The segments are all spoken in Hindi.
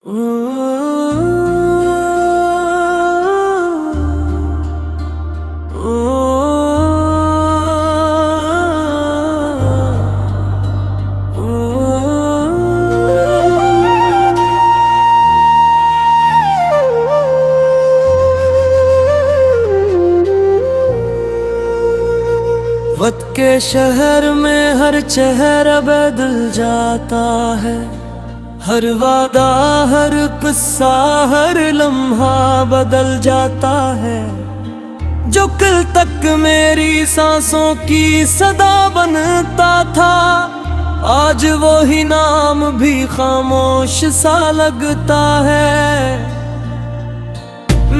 वक्त के शहर में हर चेहरा बदल जाता है, हर वादा हर किस्सा हर लम्हा बदल जाता है। जो कल तक मेरी सांसों की सदा बनता था, आज वो ही नाम भी खामोश सा लगता है।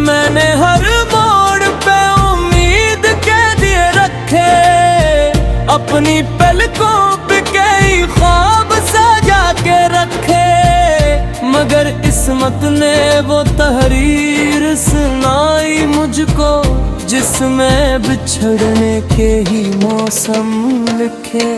मैंने हर मोड़ पे उम्मीद के दिए रखे, अपनी पलकों पे कई ख्वाब सजा के रखे, मगर किस्मत ने वो तहरीर सुनाई मुझको, जिसमें बिछड़ने के ही मौसम लिखे।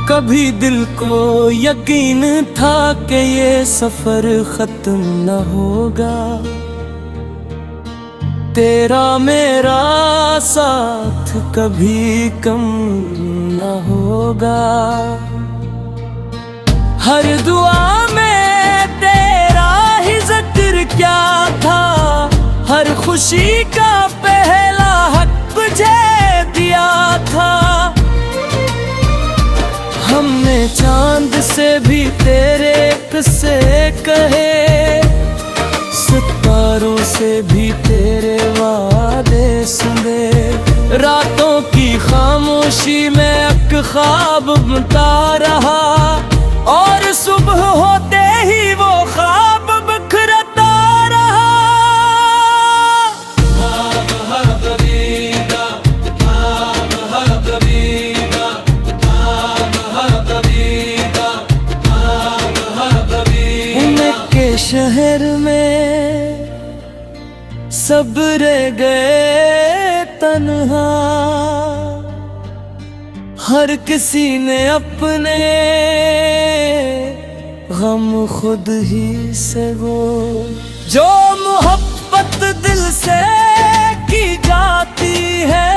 कभी दिल को यकीन था कि ये सफर खत्म न होगा, तेरा मेरा साथ कभी कम न होगा। हर दुआ में तेरा ही जिक्र क्या था, हर खुशी का पहला हक तुझे दिया था। हमने चांद से भी तेरे किस्से कहे, सितारों से भी तेरे वादे सुने। रातों की खामोशी में एक ख्वाब बुनता रहा, और सुबह होते ही वो ख्वाब बिखरता रहा। शहर में सब रह गए तन्हा, हर किसी ने अपने गम खुद ही से वो। जो मोहब्बत दिल से की जाती है,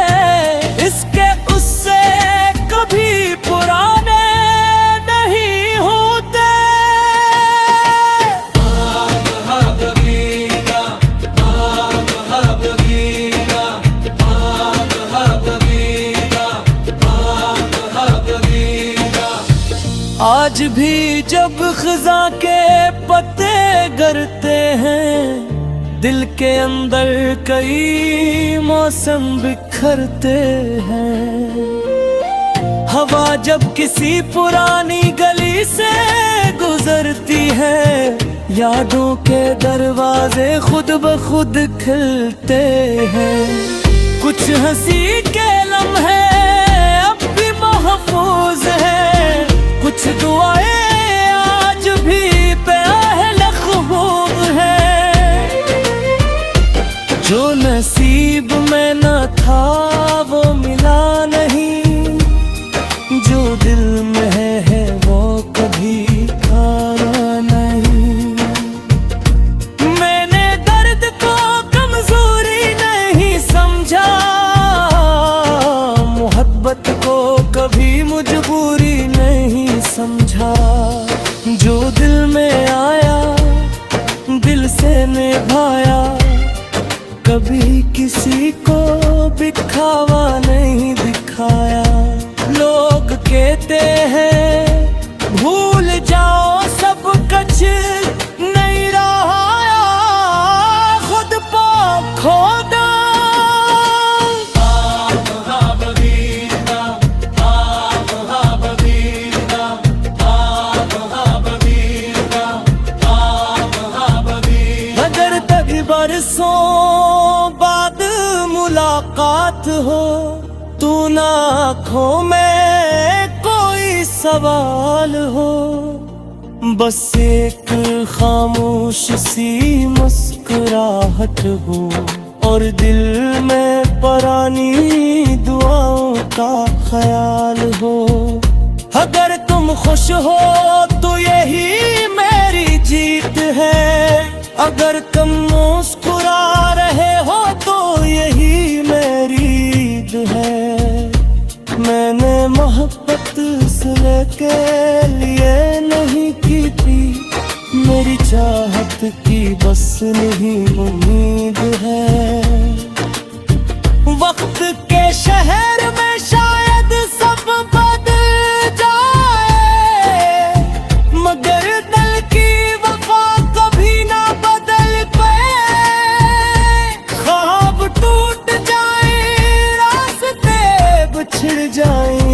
इसके उससे कभी पुराने नहीं होते। आज भी जब खिजा के पत्ते गिरते हैं, दिल के अंदर कई मौसम बिखरते हैं। हवा जब किसी पुरानी गली से गुजरती है, यादों के दरवाजे खुद ब खुद खिलते हैं। कुछ हंसी के लम्हे अब भी महफूज है, कुछ दुआएं आज भी महफूज है। जो नसीब में न था वो मिला नहीं, जो दिल में है वो कभी खाना नहीं। मैंने दर्द को कमजोरी नहीं समझा, मोहब्बत को कभी मजबूरी नहीं समझा। जो दिल में आया दिल से निभाया, कभी किसी को दिखावा नहीं दिखाया। लोग कहते हैं भूल जाओ सब कुछ नहीं रहा, खुद पा खोदा। बरसों बाद मुलाकात हो, तू ना आँखों में कोई सवाल हो, बस एक खामोश सी मुस्कुराहट हो, और दिल में पुरानी दुआओं का ख्याल हो। अगर तुम खुश हो तो यही मेरी जीत है, अगर तुम मुस्कुरा रहे हो तो यही मेरी ईद है। मैंने मोहब्बत सिले के लिए नहीं की थी, मेरी चाहत की बस नहीं उम्मीद है। वक्त के शहर में शायद सब बदल जाए, मगर दिल की वफा कभी ना बदल पाए। ख्वाब टूट जाए, रास्ते बिछड़ जाए,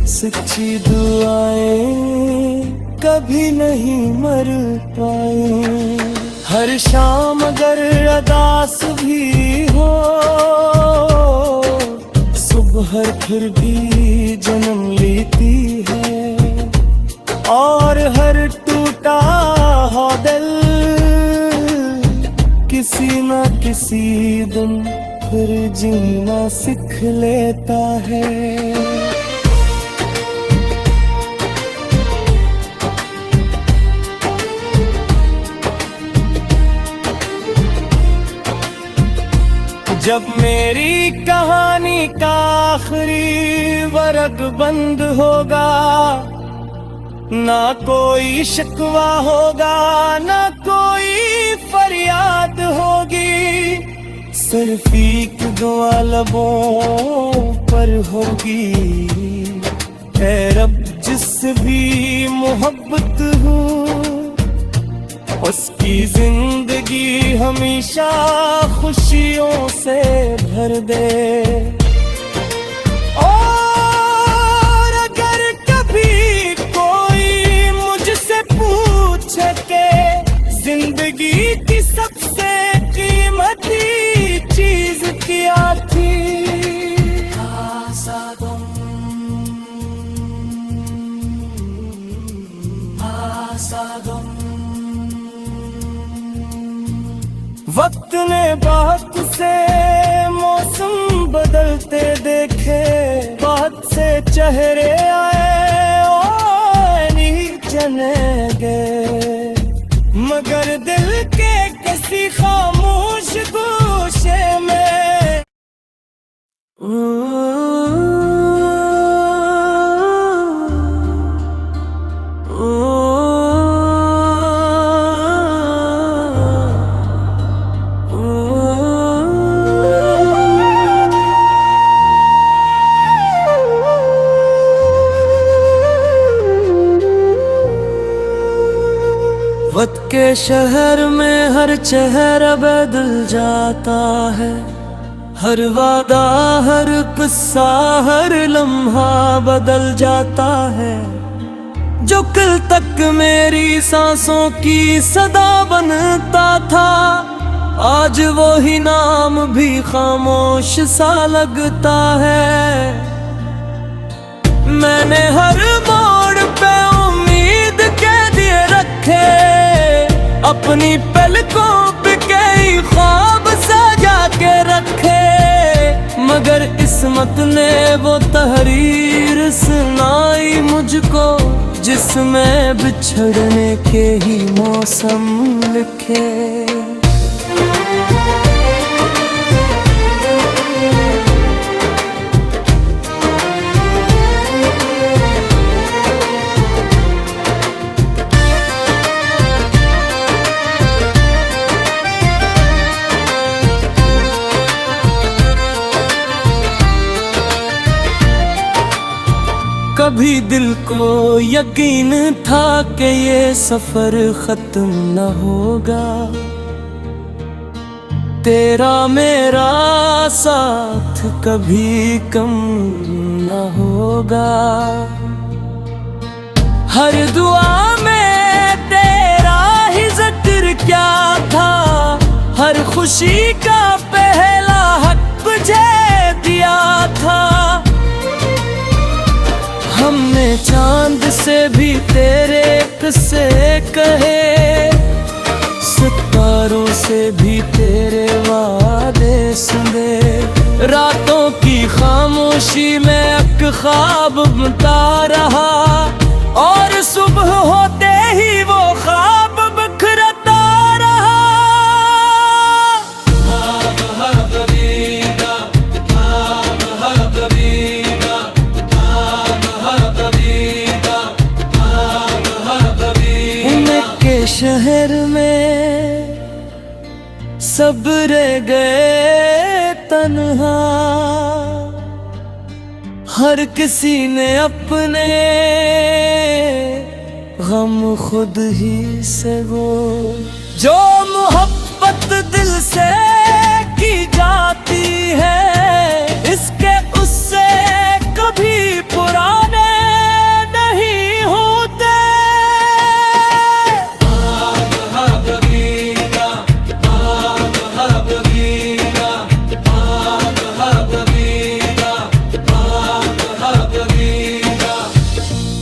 सच्ची दुआएं कभी नहीं मर पाए। हर शाम अगर अदास भी हो, सुबह फिर भी जन्म लेती है, और हर टूटा हो दिल किसी न किसी दिन फिर जीना सीख लेता है। जब मेरी कहानी का आखिरी वर्ग बंद होगा, ना कोई शिकवा होगा, ना कोई फरियाद होगी, सिर्फ एक दुआ लबों पर होगी। ऐ रब जिससे भी मोहब्बत हो, उसकी जिंदगी हमेशा खुशियों से भर दे। और अगर कभी कोई मुझसे पूछे के जिंदगी की सबसे कीमती चीज क्या थी, वक्त ने बात से मौसम बदलते देखे, बात से चेहरे आए और चले गए, मगर दिल के किसी खामोश गोशे में वक्त के शहर में हर चेहरा बदल जाता है, हर वादा हर किस्सा हर लम्हा बदल जाता है। जो कल तक मेरी सांसों की सदा बनता था, आज वो ही नाम भी खामोश सा लगता है। मैंने हर मोड़ पे उम्मीद के दिए रखे, अपनी पलकों पे कई ख्वाब सजा के रखे, मगर किस्मत ने वो तहरीर सुनाई मुझको, जिसमें बिछड़ने के ही मौसम लिखे। कभी दिल को यकीन था कि ये सफर खत्म न होगा, तेरा मेरा साथ कभी कम न होगा। हर दुआ में तेरा ही जिक्र क्या था, हर खुशी का पहला हक तुझे दिया चांद से भी तेरे किस्से कहे, सितारों से भी तेरे वादे सुने। रातों की खामोशी में एक ख्वाब बनता रहा, और सुबह होते ही वो ख्वाब बिखरता रहा। उनके शहर में सब रह गए तन्हा, हर किसी ने अपने गम खुद ही से वो। जो मोहब्बत दिल से की जाती है, इसके उससे कभी पुराने नहीं होते।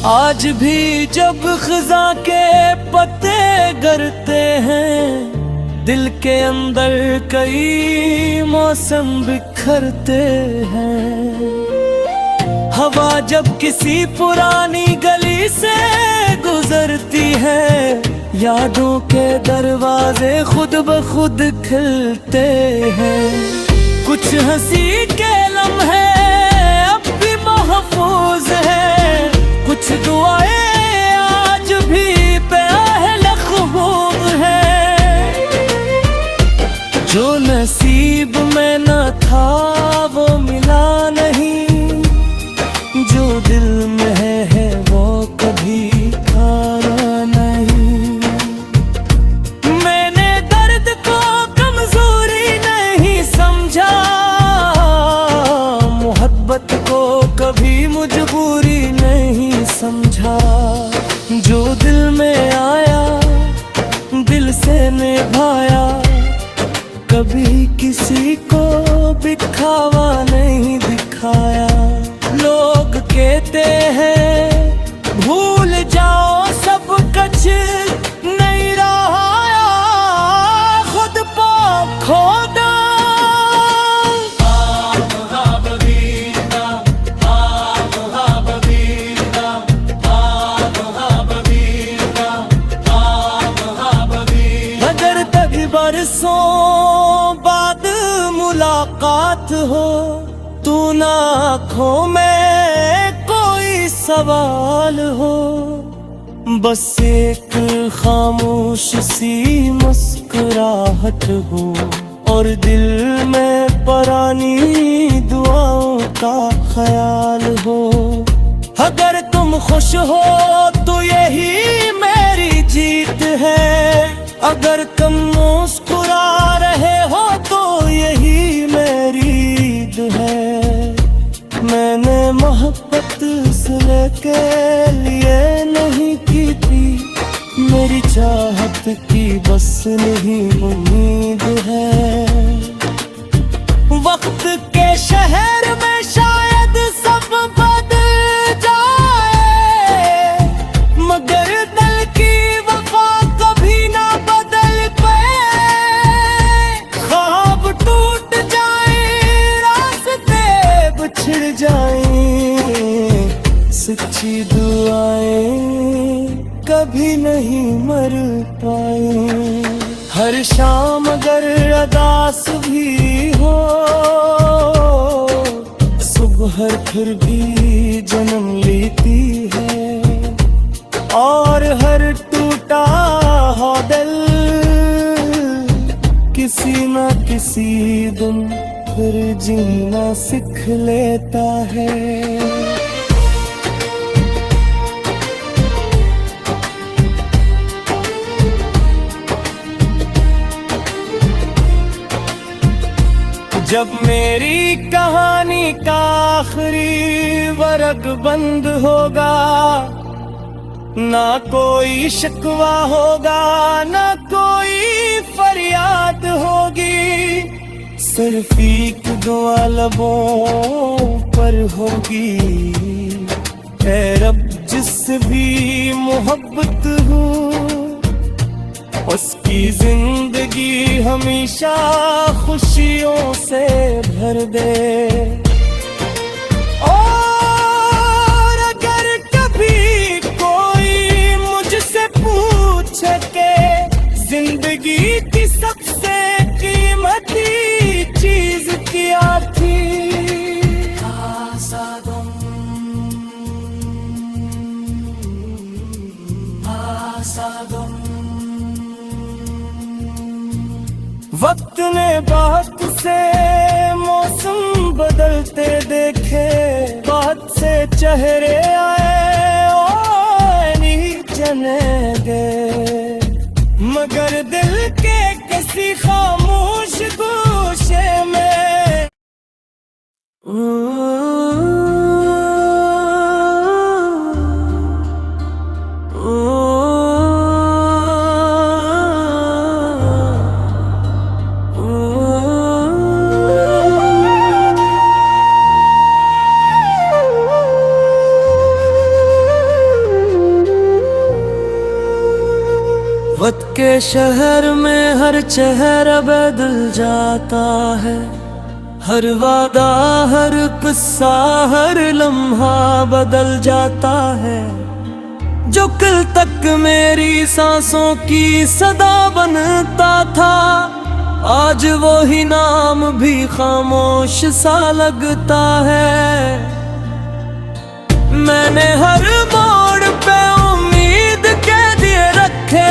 आज भी जब खिज़ा के पत्ते गिरते हैं, दिल के अंदर कई मौसम बिखरते हैं। हवा जब किसी पुरानी गली से गुजरती है, यादों के दरवाजे खुद ब खुद खिलते हैं। कुछ हंसी के लम्हे अब भी महफूज है, कुछ दुआएं आज भी बेलखूब है। जो नसीब में न था वो मिला नहीं, जो दिल में है वो कभी खाना नहीं। मैंने दर्द को कमजोरी नहीं समझा, मोहब्बत को कभी मजबूरी नहीं समझा। जो दिल में आया दिल से निभाया, कभी किसी को दिखावा नहीं दिखाया। लोग कहते हैं भूल जाओ सब कुछ नहीं रहा, खुद पा खोदा। बरसों बाद मुलाकात हो, तू ना आँखों में कोई सवाल हो, बस एक खामोश सी मुस्कुराहट हो, और दिल में पुरानी दुआओं का ख्याल हो। अगर तुम खुश हो तो यही मेरी जीत है, अगर तुम मुस्कुरा रहे हो तो यही मेरी ईद है। मैंने मोहब्बत सिले के लिए नहीं की थी, मेरी चाहत की बस नहीं उम्मीद है। वक्त के शहर में शायद सब बदल जाए, मगर दिल की वफा कभी ना बदल पाए। ख्वाब टूट जाए, रास्ते बिछड़ जाए, सच्ची दुआएं कभी नहीं मर पाए। हर शाम अगर अदास भी हो, सुबह फिर भी जन्म लेती है, और हर टूटा हो दिल किसी न किसी दिन फिर जीना सीख लेता है। जब मेरी कहानी का आखिरी वर्ग बंद होगा, ना कोई शिकवा होगा, ना कोई फरियाद होगी, सिर्फ एक दुआ लबों पर होगी, ऐ रब जिससे भी मोहब्बत हो उसकी जिंदगी हमेशा खुशियों से भर दे। और अगर कभी कोई मुझसे पूछे के जिंदगी की सबसे कीमती चीज क्या थी, वक्त ने बात से मौसम बदलते देखे, बात से चेहरे आए और चले गए, मगर दिल के किसी खामोश गोशे में वक्त के शहर में हर चेहरा बदल जाता है, हर वादा हर किस्सा हर लम्हा बदल जाता है। जो कल तक मेरी सांसों की सदा बनता था, आज वो ही नाम भी खामोश सा लगता है। मैंने हर मोड़ पे उम्मीद के दिए रखे,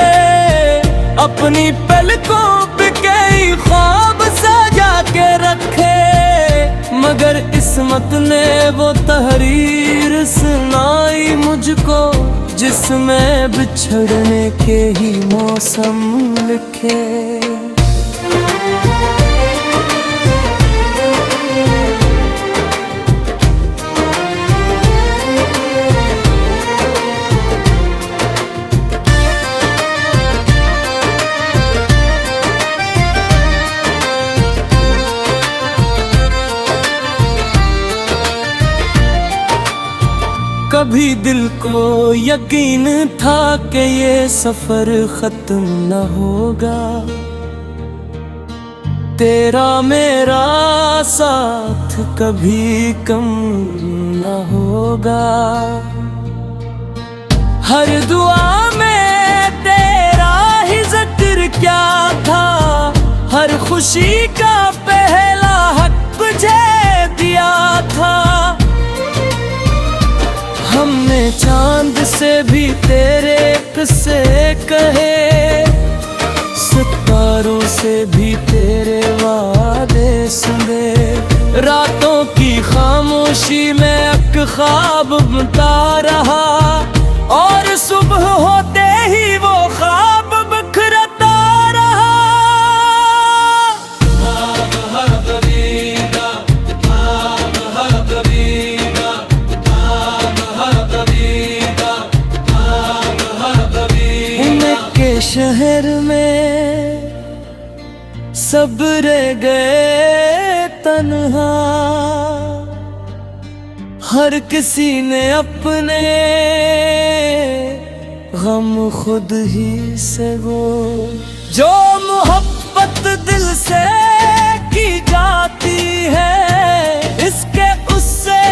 अपनी पलकों पे कई ख्वाब सजा के रखे, मगर किस्मत ने वो तहरीर सुनाई मुझको जिसमें बिछड़ने के ही मौसम लिखे। कभी दिल को यकीन था कि ये सफर खत्म न होगा, तेरा मेरा साथ कभी कम न होगा। हर दुआ में तेरा ही जिक्र क्या था, हर खुशी का पहला हक तुझे दिया था। हमने चांद से भी तेरे किस्से कहे, सितारों से भी तेरे वादे सुने, रातों की खामोशी में एक ख्वाब बनता रहा, और सुबह होते ही वो ख्वाब बिखरता रहा। शहर में सब रह गए तन्हा, हर किसी ने अपने गम खुद ही से वो। जो मोहब्बत दिल से की जाती है, इसके उससे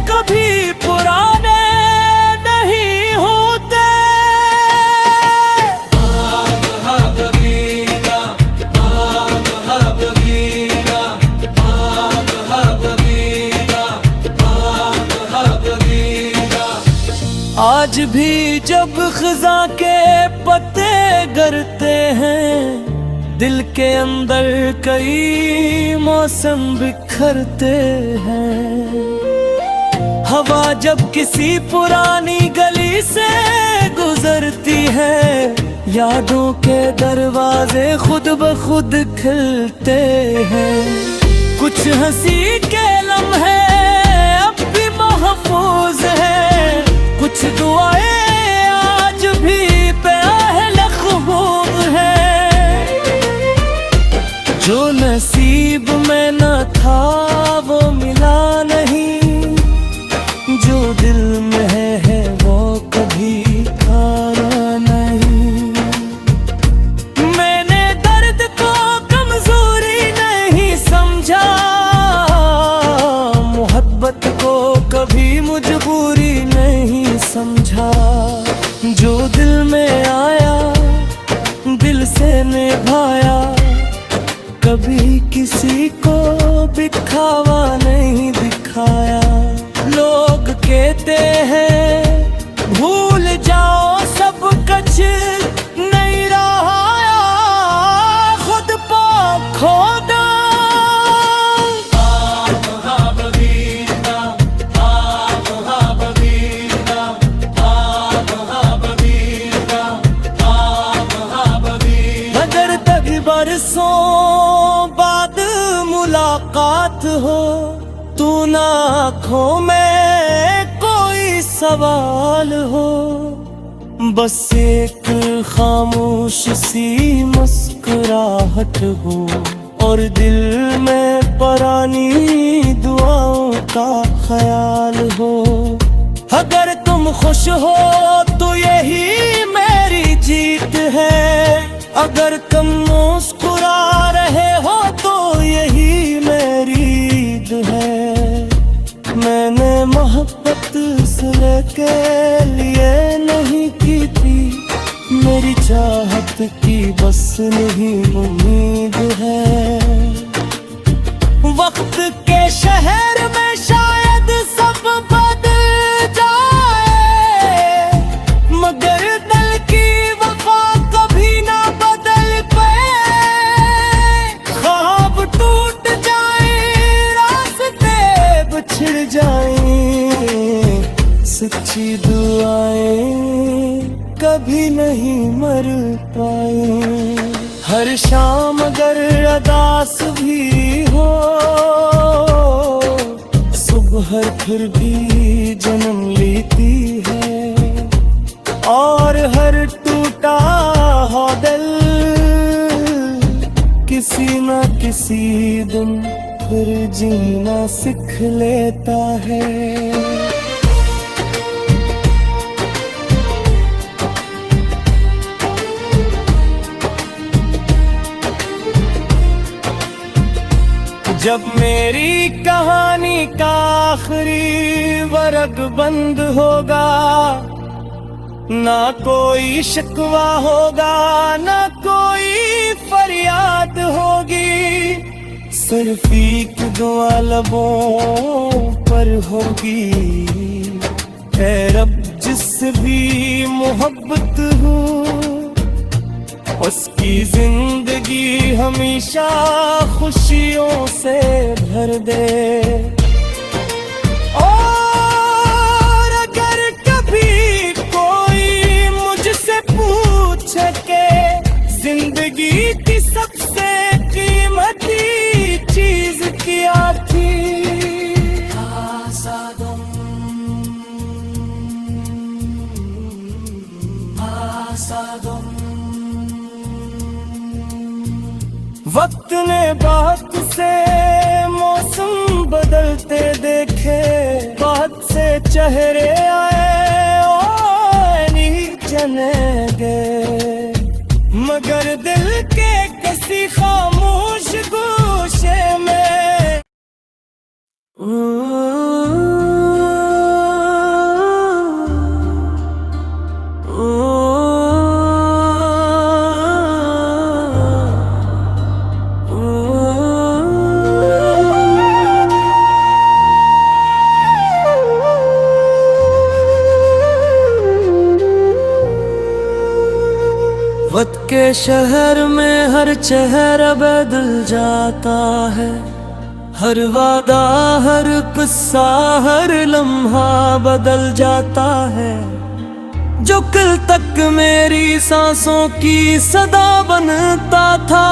कभी पुराने नहीं होते। आज भी जब खिज़ा के पत्ते गिरते हैं, दिल के अंदर कई मौसम बिखरते हैं। हवा जब किसी पुरानी गली से गुजरती है, यादों के दरवाजे खुद ब खुद खिलते हैं। कुछ हंसी के लम्हे अब भी महफूज है, कुछ दुआएं आज भी महबूब है। जो नसीब में न था वो मिला नहीं, जो दिल में है वो आँखों में कोई सवाल हो, बस एक खामोश सी मुस्कुराहट हो और दिल में पुरानी दुआओं का ख्याल हो। अगर तुम खुश हो तो यही मेरी जीत है, अगर तुम मुस्कुरा रहे हो तो यही मेरी ईद है। मैंने मोहब्बत सिले के लिए नहीं की थी, मेरी चाहत की बस नहीं उम्मीद है। वक्त के शहर में शायद सब बदल जाए, मगर दिल की वफा कभी ना बदल पाए। ख्वाब टूट जाए, रास्ते बिछड़ जाए, सच्ची दुआएं कभी नहीं मर पाए। हर शाम अगर अदास भी हो, सुबह फिर भी जन्म लेती है। और हर टूटा हो दिल किसी न किसी दिन फिर जीना सीख लेता है। जब मेरी कहानी का आखिरी वर्ग बंद होगा, ना कोई शिकवा होगा, ना कोई फरियाद होगी, सिर्फ एक दुआ लबों पर होगी। ऐ रब जिससे भी मोहब्बत हो, उसकी जिंदगी हमेशा खुशियों से भर दे। और अगर कभी कोई मुझसे पूछे के जिंदगी की सबसे कीमती चीज क्या थी, वक्त ने बहुत से मौसम बदलते देखे, बहुत से चेहरे आए और चले गए, मगर दिल के किसी खामोश गोशे में वक्त के शहर में हर चेहरा बदल जाता है, हर वादा हर किस्सा हर लम्हा बदल जाता है। जो कल तक मेरी सांसों की सदा बनता था,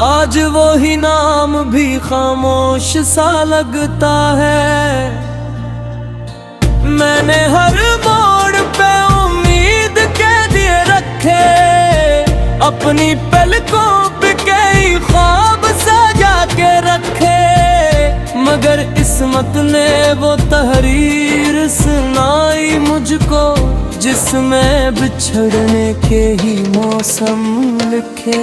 आज वो ही नाम भी खामोश सा लगता है। मैंने हर मोड़ पे उम्मीद के दिए रखे, अपनी पलकों पे कई ख्वाब सजा के रखे, मगर किस्मत ने वो तहरीर सुनाई मुझको, जिसमें बिछड़ने के ही मौसम लिखे।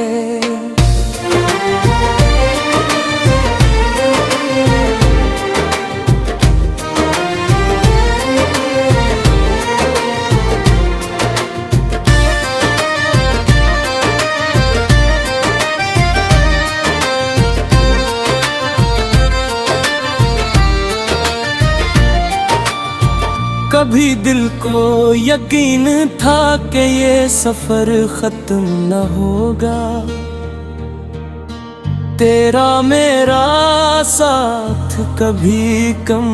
कभी दिल को यकीन था कि ये सफर खत्म न होगा, तेरा मेरा साथ कभी कम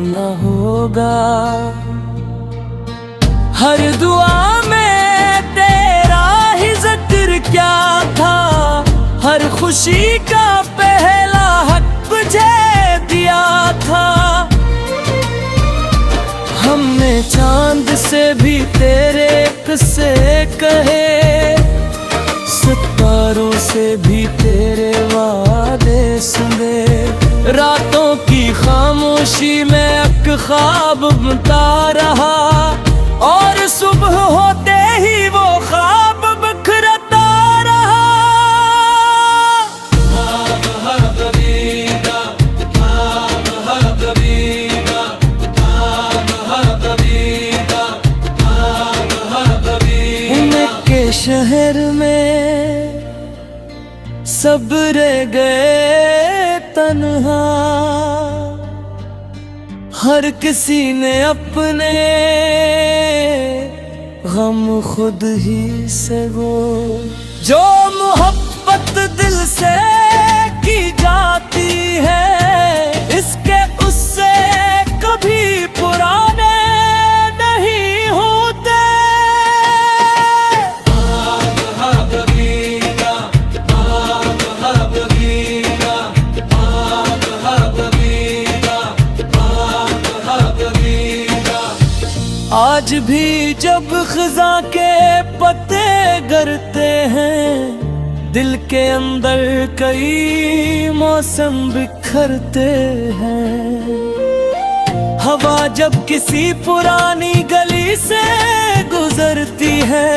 न होगा। हर दुआ में तेरा ही जिक्र क्या था, हर खुशी का पहला हक तुझे दिया था। में चांद से भी तेरे किस्से कहे, सितारों से भी तेरे वादे सुने। रातों की खामोशी में एक ख्वाब बनता रहा, और सुबह होते ही वो ख्वाब बिखरता रहा। उनके शहर में सब रह गए तन्हा, हर किसी ने अपने गम खुद ही से वो। जो मोहब्बत दिल से की जाती है, इसके उससे कभी पुराने नहीं होते। आज भी जब खिज़ा के पत्ते गिरते हैं, दिल के अंदर कई मौसम बिखरते हैं। हवा जब किसी पुरानी गली से गुजरती है,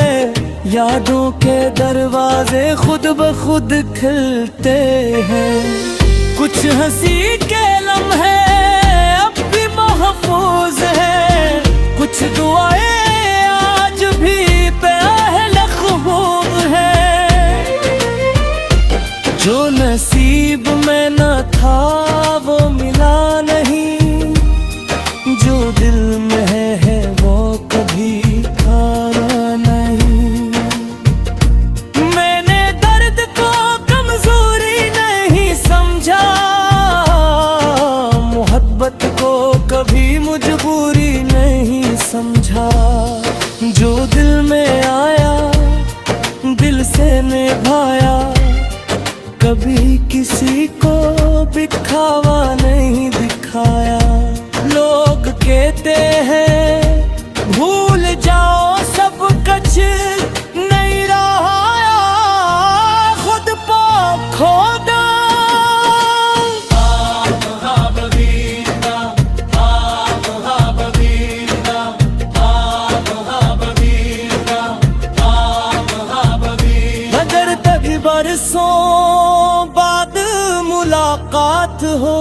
यादों के दरवाजे खुद ब खुद खिलते हैं। कुछ हंसी के लम्हे अब भी महफूज है, कुछ दुआएं आज भी महफूज है। जो नसीब में न था वो मिला नहीं, जो दिल में है वो कभी आना नहीं। मैंने दर्द को कमजोरी नहीं समझा, मोहब्बत को कभी मजबूरी नहीं समझा। जो दिल में आया दिल से निभाया, कभी किसी को दिखावा नहीं दिखाया। लोग कहते हैं भूल जाओ सब कुछ नहीं रहा, खुद पर खो दो। बरसों बाद मुलाकात हो,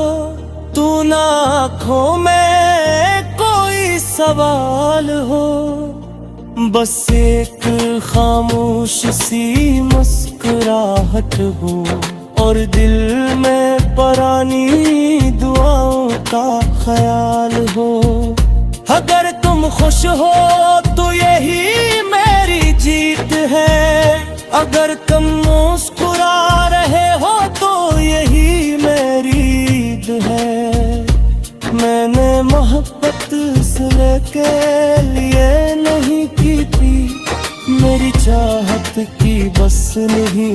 तू ना आँखों में कोई सवाल हो, बस एक खामोश सी मुस्कुराहट हो, और दिल में पुरानी दुआओं का ख्याल हो। अगर तुम खुश हो तो यही मेरी जीत है, अगर तुम मुस्कुरा रहे हो तो यही मेरी ईद है। मैंने मोहब्बत सिले के लिए नहीं की थी, मेरी चाहत की बस नहीं